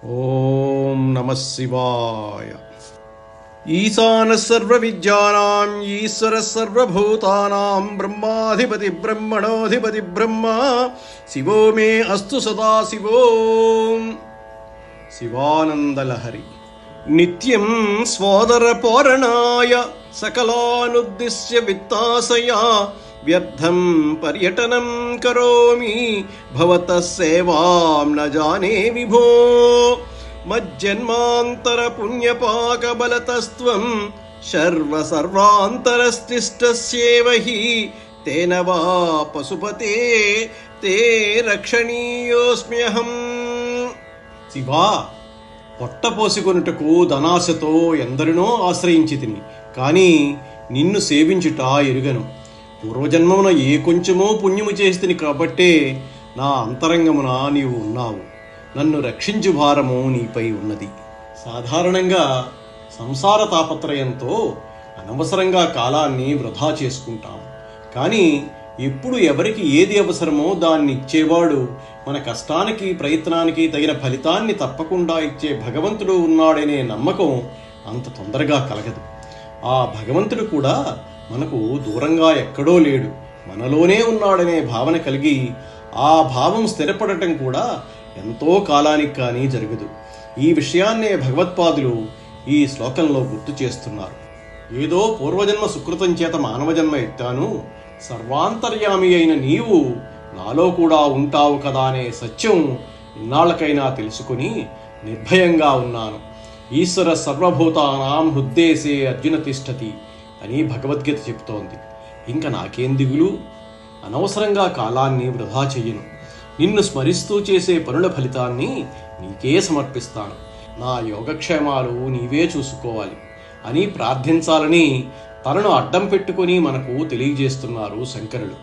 ఓం నమః శివాయ. ఈశాన సర్వ విద్యానాం ఈశ్వర సర్వభూతానాం బ్రహ్మాధిపతి బ్రహ్మణోధిపతి బ్రహ్మ శివో మే అస్తు సదాశివో. శివానందలహరి. నిత్యం స్వాదర పౌరణాయ సకలానుద్దిశ్య విత్తాసయా వ్యర్థం పర్యటనం కరోమి భవతః సేవాం న జానే విభో. మజ్జన్మాంతర పుణ్యపాక బలతస్త్వం సర్వాంతరస్తిష్టస్యేవ హి తేన వా పశుపతే తే రక్షణీయోస్మ్యహం. శివా, పొట్టపోసుకొనుటకు ధనాశతో ఎందరినో ఆశ్రయించి తిని, కానీ నిన్ను సేవించుట ఎరుగను. పూర్వజన్మమున ఏ కొంచెమో పుణ్యము చేసి కాబట్టే నా అంతరంగమున నీవు ఉన్నావు. నన్ను రక్షించు భారము నీపై ఉన్నది. సాధారణంగా సంసార తాపత్రయంతో అనవసరంగా కాలాన్ని వృధా చేసుకుంటాం. కానీ ఎప్పుడు ఎవరికి ఏది అవసరమో దాన్ని ఇచ్చేవాడు, మన కష్టానికి ప్రయత్నానికి తగిన ఫలితాన్ని తప్పకుండా ఇచ్చే భగవంతుడు ఉన్నాడనే నమ్మకం అంత తొందరగా కలగదు. ఆ భగవంతుడు కూడా మనకు దూరంగా ఎక్కడో లేడు, మనలోనే ఉన్నాడనే భావన కలిగి ఆ భావం స్థిరపడటం కూడా ఎంతో కాలానికి కానీ జరగదు. ఈ విషయాన్నే భగవత్పాదులు ఈ శ్లోకంలో గుర్తు చేస్తున్నారు. ఏదో పూర్వజన్మ సుకృతం చేత మానవజన్మ ఎత్తాను, సర్వాంతర్యామి అయిన నీవు నాలో కూడా ఉంటావు కదా అనే సత్యం ఇన్నాళ్ళకైనా తెలుసుకుని నిర్భయంగా ఉన్నాను. ఈశ్వర సర్వభూతానాం హృద్దేశే అర్జున తిష్టతి అని భగవద్గీత చెబుతోంది. ఇంకా నాకేం దిగులు? అనవసరంగా కాలాన్ని వృధా చెయ్యను. నిన్ను స్మరిస్తూ చేసే పనుల ఫలితాన్ని నీకే సమర్పిస్తాను. నా యోగక్షేమాలు నీవే చూసుకోవాలి అని ప్రార్థించాలని తనను అడ్డం పెట్టుకుని మనకు తెలియజేస్తున్నారు శంకరులు.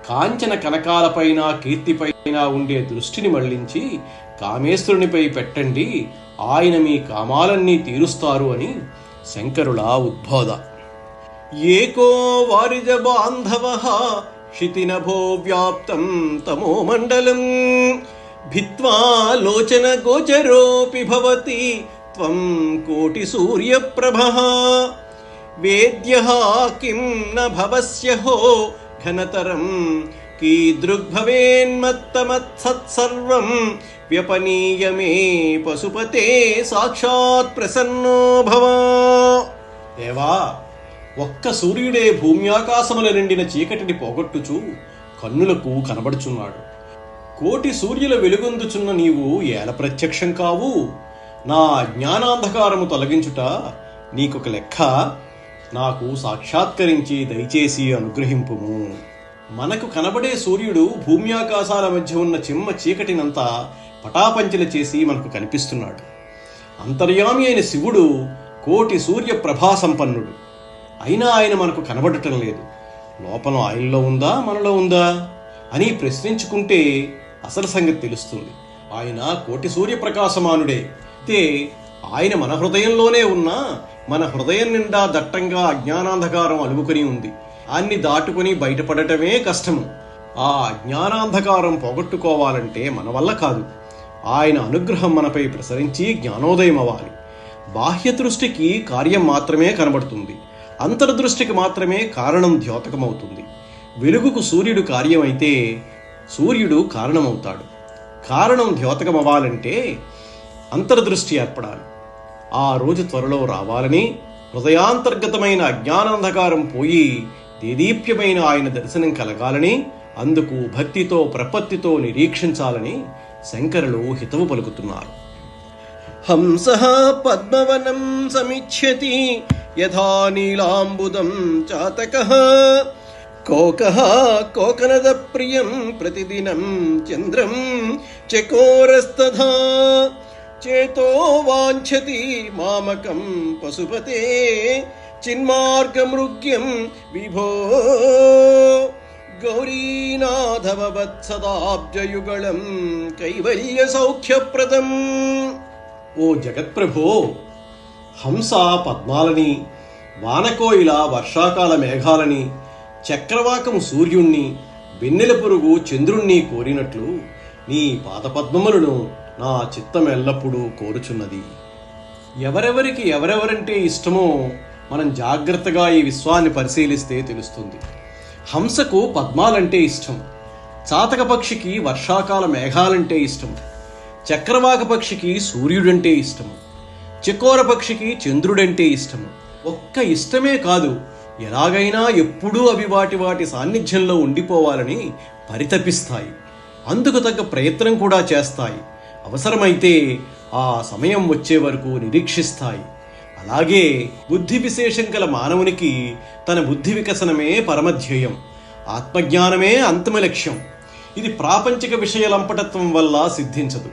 కాంచన కనకాలపైన కీర్తిపైన ఉండే దృష్టిని మళ్లించి కామేశ్వరునిపై పెట్టండి, ఆయన మీ కామాలన్నీ తీరుస్తారు అని శంకరుల ఉద్బోధ. ఏకో వారిజ బాంధవః క్షితినభో వ్యాప్తం తమో మండలం భిత్వా లోచన గోచరోపి భవతి త్వం కోటి సూర్యప్రభః. వేద్యః కిం న భవస్యహో ఘనతరం కీదృగ్భవేన్మత్తమత్సత్సర్వం వ్యపనీయ మే పశుపతే సాక్షాత్ ప్రసన్నో భవ. దేవా, ఒక్క సూర్యుడే భూమ్యాకాశముల నిండిన చీకటిని పోగొట్టుచు కన్నులకు కనబడుచున్నాడు. కోటి సూర్యుల వెలుగొందుచున్న నీవు ఏల ప్రత్యక్షం కావు? నా జ్ఞానాంధకారము తొలగించుట నీకొక లెక్క. నాకు సాక్షాత్కరించి దయచేసి అనుగ్రహింపుము. మనకు కనబడే సూర్యుడు భూమ్యాకాశాల మధ్య ఉన్న చిమ్మ చీకటినంతా పటాపంచల చేసి మనకు కనిపిస్తున్నాడు. అంతర్యామి అయిన శివుడు కోటి సూర్య ప్రభా సంపన్నుడు. అయినా ఆయన మనకు కనబడటం లేదు. లోపల ఆయనలో ఉందా మనలో ఉందా అని ప్రశ్నించుకుంటే అసలు సంగతి తెలుస్తుంది. ఆయన కోటి సూర్యప్రకాశమానుడే. అయితే ఆయన మన హృదయంలోనే ఉన్నా మన హృదయం నిండా దట్టంగా అజ్ఞానాంధకారం అలుముకొని ఉంది. అన్ని దాటుకుని బయటపడటమే కష్టము. ఆ అజ్ఞానాంధకారం పోగొట్టుకోవాలంటే మన వల్ల కాదు. ఆయన అనుగ్రహం మనపై ప్రసరించి జ్ఞానోదయం అవ్వాలి. బాహ్య దృష్టికి కార్యం మాత్రమే కనబడుతుంది, అంతర్దృష్టికి మాత్రమే కారణం ద్యోతకమవుతుంది. వెలుగుకు సూర్యుడు కార్యమైతే సూర్యుడు కారణమవుతాడు. కారణం ద్యోతకమవ్వాలంటే అంతర్దృష్టి ఏర్పడాలి. ఆ రోజు త్వరలో రావాలని, హృదయాంతర్గతమైన అజ్ఞానాంధకారం పోయి దేదీప్యమైన ఆయన దర్శనం కలగాలని, అందుకు భక్తితో ప్రపత్తితో నిరీక్షించాలని శంకరులు హితవు పలుకుతున్నారు. హంసః పద్మవనం సమిచ్ఛతి యథా నీలాంబుదం చాతకః కోకః కోకనద ప్రియం ప్రతిదినం చంద్రం చకోరస్తథా చేతో వాంఛతి మామకం పశుపతే చిన్మార్గమృగ్యం విభో. గౌరీనాథవత్సదాబ్జయుగళం కైవల్య సౌఖ్యప్రదం. ఓ జగత్ప్రభో, హంస పద్మాలని, వానకోయిల వర్షాకాల మేఘాలని, చక్రవాకము సూర్యుణ్ణి, వెన్నెల పురుగు చంద్రుణ్ణి కోరినట్లు నీ పాదపద్మములను నా చిత్తం ఎల్లప్పుడూ కోరుచున్నది. ఎవరెవరికి ఎవరెవరంటే ఇష్టమో మనం జాగ్రత్తగా ఈ విశ్వాన్ని పరిశీలిస్తే తెలుస్తుంది. హంసకు పద్మాలంటే ఇష్టం, చాతక పక్షికి వర్షాకాల మేఘాలంటే ఇష్టం, చక్రవాక పక్షికి సూర్యుడంటే ఇష్టము, చకోర పక్షికి చంద్రుడంటే ఇష్టము. ఒక్క ఇష్టమే కాదు, ఎలాగైనా ఎప్పుడూ అవి వాటి వాటి సాన్నిధ్యంలో ఉండిపోవాలని పరితపిస్తాయి. అందుకు తగ్గ ప్రయత్నం కూడా చేస్తాయి. అవసరమైతే ఆ సమయం వచ్చే వరకు నిరీక్షిస్తాయి. అలాగే బుద్ధి విశేషం గల మానవునికి తన బుద్ధి వికసనమే పరమధ్యేయం, ఆత్మజ్ఞానమే అంతిమ లక్ష్యం. ఇది ప్రాపంచిక విషయలంపటత్వం వల్ల సిద్ధించదు.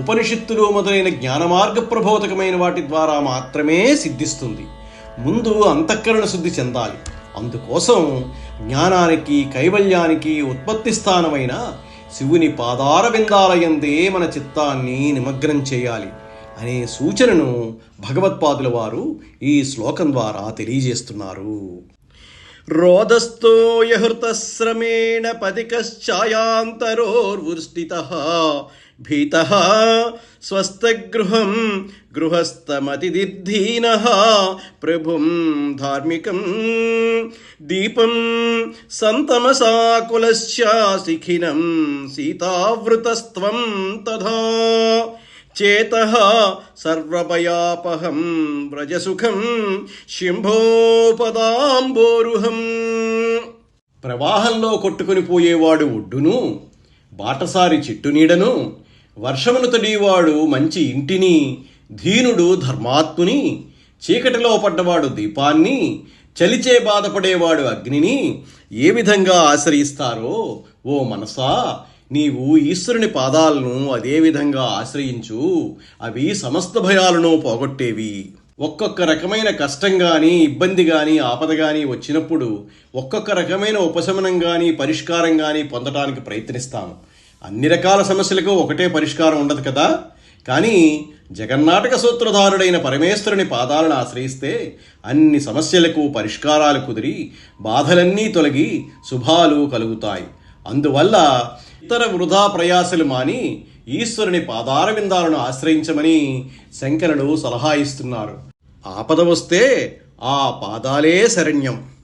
ఉపనిషత్తులు మొదలైన జ్ఞానమార్గ ప్రబోధకమైన వాటి ద్వారా మాత్రమే సిద్ధిస్తుంది. ముందు అంతఃకరణ శుద్ధి చెందాలి. అందుకోసం జ్ఞానానికి కైవల్యానికి ఉత్పత్తి స్థానమైన శివుని పాదార విందాలయందే మన చిత్తాన్ని నిమగ్నం చేయాలి అనే సూచనను భగవత్పాదుల వారు ఈ శ్లోకం ద్వారా తెలియజేస్తున్నారు. రోదస్థో యహృతశ్రమేణ పదికశ్చాయాంతరోర్వృష్టితః భీతః స్వస్థగృహం గృహస్థమతిదిర్ధీనః ప్రభుం ధార్మికం దీపం సంతమసాకులశ్చ శిఖినం సీతావృతస్త్వం తథా చేతః సర్వభయాపహం వ్రజసుఖం శంభోపదాంబోరుహం. ప్రవాహంలో కొట్టుకుని పోయేవాడు ఒడ్డును, బాటసారి చెట్టు నీడను, వర్షమును తడివాడు మంచి ఇంటిని, ధీనుడు ధర్మాత్ముని, చీకటిలో పడ్డవాడు దీపాన్ని, చలిచే బాధపడేవాడు అగ్నిని ఏ విధంగా ఆశ్రయిస్తారో ఓ మనసా, నీవు ఈశ్వరుని పాదాలను అదే విధంగా ఆశ్రయించు. అవి సమస్త భయాలను పోగొట్టేవి. ఒక్కొక్క రకమైన కష్టం కానీ, ఇబ్బంది కానీ, ఆపద కానీ వచ్చినప్పుడు ఒక్కొక్క రకమైన ఉపశమనం కానీ, పరిష్కారం కానీ పొందడానికి ప్రయత్నిస్తాము. అన్ని రకాల సమస్యలకు ఒకటే పరిష్కారం ఉండదు కదా. కానీ జగన్నాటక సూత్రధారుడైన పరమేశ్వరుని పాదాలను ఆశ్రయిస్తే అన్ని సమస్యలకు పరిష్కారాలు కుదిరి బాధలన్నీ తొలగి శుభాలు కలుగుతాయి. అందువల్ల ఇతర వృధా ప్రయాసలు మాని ఈశ్వరుని పాదార విందాలను ఆశ్రయించమని శంకరుడు సలహా ఇస్తున్నారు. ఆపద వస్తే ఆ పాదాలే శరణ్యం.